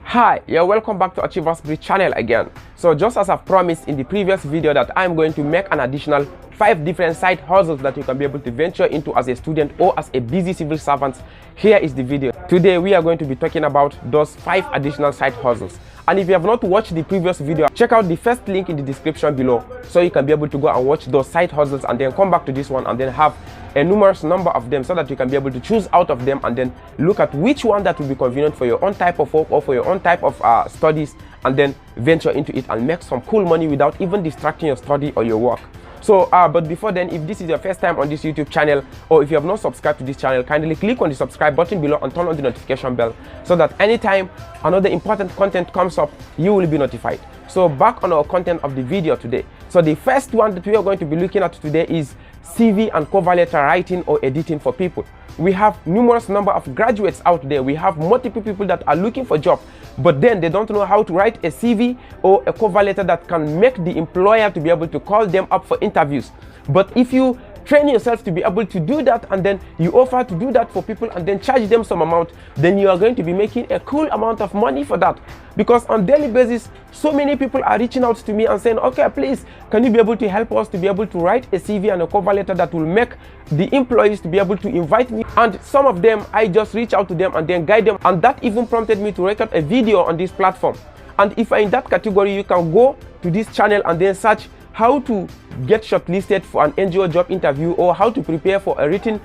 Hi, you're welcome back to Achievers Bridge channel again. So just as I've promised in the previous video that I'm going to make an additional 5 different side hustles that you can be able to venture into as a student or as a busy civil servant, here is the video. Today we are going to be talking about those 5 additional side hustles. And if you have not watched the previous video, check out the first link in the description below so you can be able to go and watch those side hustles and then come back to this one and then have a numerous number of them so that you can be able to choose out of them and then look at which one that will be convenient for your own type of work or for your own type of studies, and then venture into it and make some cool money without even distracting your study or your work. So but before then, if this is your first time on this YouTube channel or if you have not subscribed to this channel, kindly click on the subscribe button below and turn on the notification bell so that anytime another important content comes up, you will be notified. So back on our content of the video today. So the first one that we are going to be looking at today is CV and cover letter writing or editing for people. We have numerous number of graduates out there. We have multiple people that are looking for job, but then they don't know how to write a CV or a cover letter that can make the employer to be able to call them up for interviews. But if you train yourself to be able to do that and then you offer to do that for people and then charge them some amount, then you are going to be making a cool amount of money for that. Because on daily basis, so many people are reaching out to me and saying, okay, please, can you be able to help us to be able to write a CV and a cover letter that will make the employees to be able to invite me? And some of them, I just reach out to them and then guide them. And that even prompted me to record a video on this platform. And if you're in that category, you can go to this channel and then search how to get shortlisted for an NGO job interview, or how to prepare for a written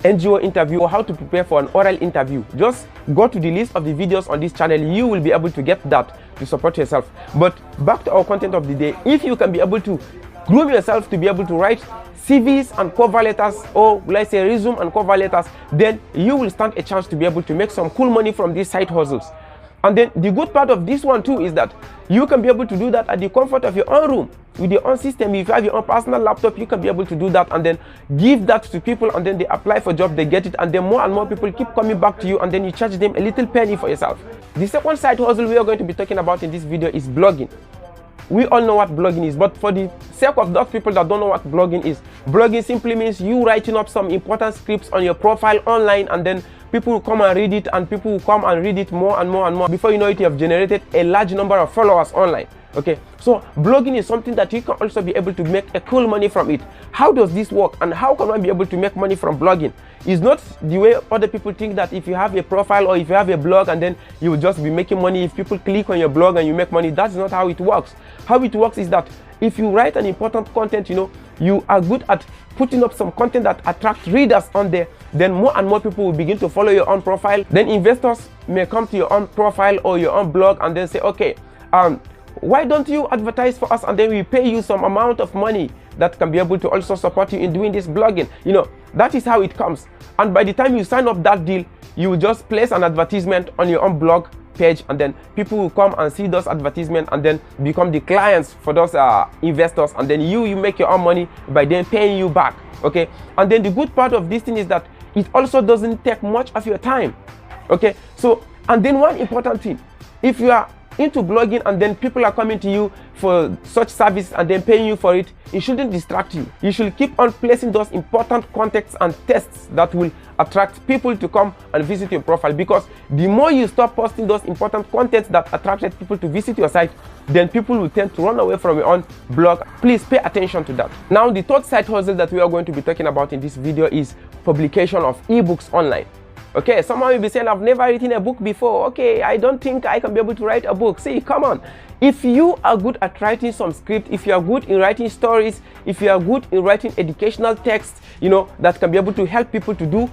NGO interview, or how to prepare for an oral interview. Just go to the list of the videos on this channel. You will be able to get that to support yourself. But back to our content of the day. If you can be able to groom yourself to be able to write CVs and cover letters, or let's say resume and cover letters, then you will stand a chance to be able to make some cool money from these side hustles. And then the good part of this one too is that you can be able to do that at the comfort of your own room with your own system. If you have your own personal laptop, you can be able to do that and then give that to people, and then they apply for job, they get it, and then more and more people keep coming back to you, and then you charge them a little penny for yourself. The second side hustle we are going to be talking about in this video is blogging. We all know what blogging is, but for the sake of those people that don't know what blogging is, blogging simply means you writing up some important scripts on your profile online, and then people will come and read it, and people will come and read it more and more and more. Before you know it, you have generated a large number of followers online. Okay, so blogging is something that you can also be able to make a cool money from it. How does this work, and how can one be able to make money from blogging? It's not the way other people think, that if you have a profile or if you have a blog and then you will just be making money if people click on your blog and you make money. That's not how it works. How it works is that if you write an important content, you are good at putting up some content that attracts readers on there, then more and more people will begin to follow your own profile. Then investors may come to your own profile or your own blog and then say, okay, why don't you advertise for us, and then we pay you some amount of money that can be able to also support you in doing this blogging. That is how it comes. And by the time you sign up that deal, you will just place an advertisement on your own blog page, and then people will come and see those advertisements and then become the clients for those investors, and then you make your own money by them paying you back. Okay, and then the good part of this thing is that it also doesn't take much of your time. Okay, so, and then one important thing, if you are into blogging and then people are coming to you for such service and then paying you for it, it shouldn't distract you. You should keep on placing those important contexts and tests that will attract people to come and visit your profile, because the more you stop posting those important contents that attracted people to visit your site, then people will tend to run away from your own blog. Please pay attention to that. Now, the third side hustle that we are going to be talking about in this video is publication of ebooks online. Okay, someone will be saying, I've never written a book before. Okay, I don't think I can be able to write a book. See, come on. If you are good at writing some script, if you are good in writing stories, if you are good in writing educational texts, that can be able to help people to do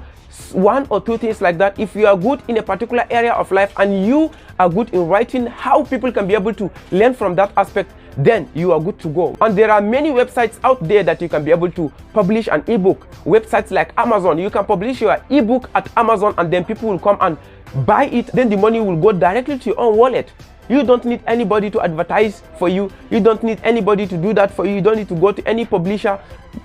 one or two things like that. If you are good in a particular area of life and you are good in writing how people can be able to learn from that aspect, then you are good to go. And there are many websites out there that you can be able to publish an ebook. Websites like Amazon, you can publish your ebook at Amazon and then people will come and buy it. Then the money will go directly to your own wallet. You don't need anybody to advertise for you. You don't need anybody to do that for you. You don't need to go to any publisher.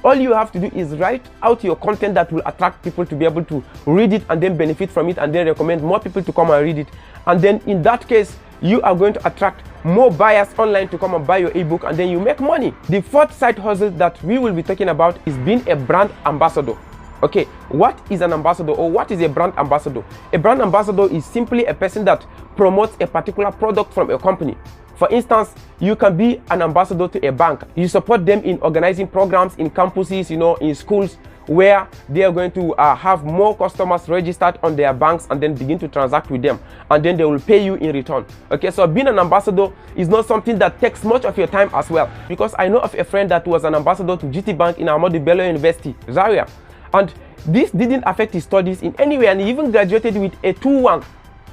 All you have to do is write out your content that will attract people to be able to read it and then benefit from it, and then recommend more people to come and read it. And then in that case, you are going to attract more buyers online to come and buy your ebook, and then you make money. The fourth side hustle that we will be talking about is being a brand ambassador. Okay, what is an ambassador, or what is a brand ambassador? A brand ambassador is simply a person that promotes a particular product from a company. For instance, you can be an ambassador to a bank. You support them in organizing programs in campuses, in schools, where they are going to have more customers registered on their banks and then begin to transact with them, and then they will pay you in return. Okay, so being an ambassador is not something that takes much of your time as well, because I know of a friend that was an ambassador to GT Bank in Ahmadu Bello University, Zaria, and this didn't affect his studies in any way, and he even graduated with a 2-1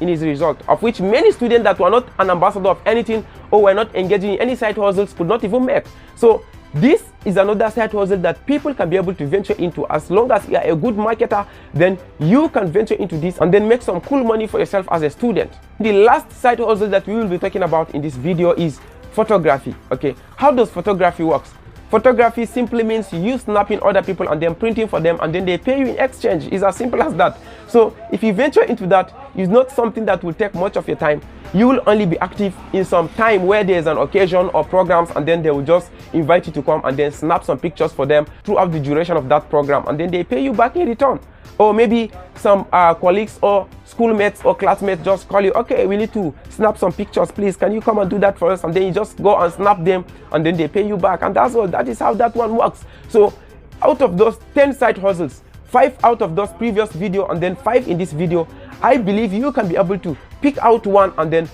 in his result, of which many students that were not an ambassador of anything or were not engaging in any side hustles could not even make. So this is another side hustle that people can be able to venture into. As long as you are a good marketer, then you can venture into this and then make some cool money for yourself as a student. The last side hustle that we will be talking about in this video is photography. Okay, how does photography works? Photography simply means you snapping other people and then printing for them, and then they pay you in exchange. It's as simple as that. So if you venture into that, it's not something that will take much of your time. You will only be active in some time where there's an occasion or programs, and then they will just invite you to come and then snap some pictures for them throughout the duration of that program, and then they pay you back in return. Or maybe some colleagues or schoolmates or classmates just call you, okay, we need to snap some pictures, please, can you come and do that for us? And then you just go and snap them, and then they pay you back, and that's all. That is how that one works. So out of those 10 side hustles, 5 out of those previous video and then 5 in this video, I believe you can be able to pick out one and then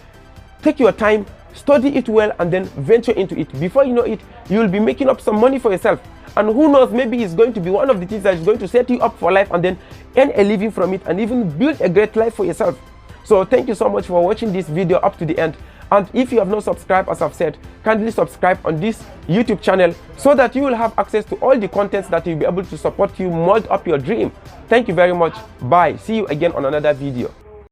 take your time, study it well, and then venture into it. Before you know it, you will be making up some money for yourself. And who knows, maybe it's going to be one of the things that is going to set you up for life and then earn a living from it and even build a great life for yourself. So thank you so much for watching this video up to the end. And if you have not subscribed, as I've said, kindly subscribe on this YouTube channel so that you will have access to all the contents that will be able to support you mold up your dream. Thank you very much. Bye. See you again on another video.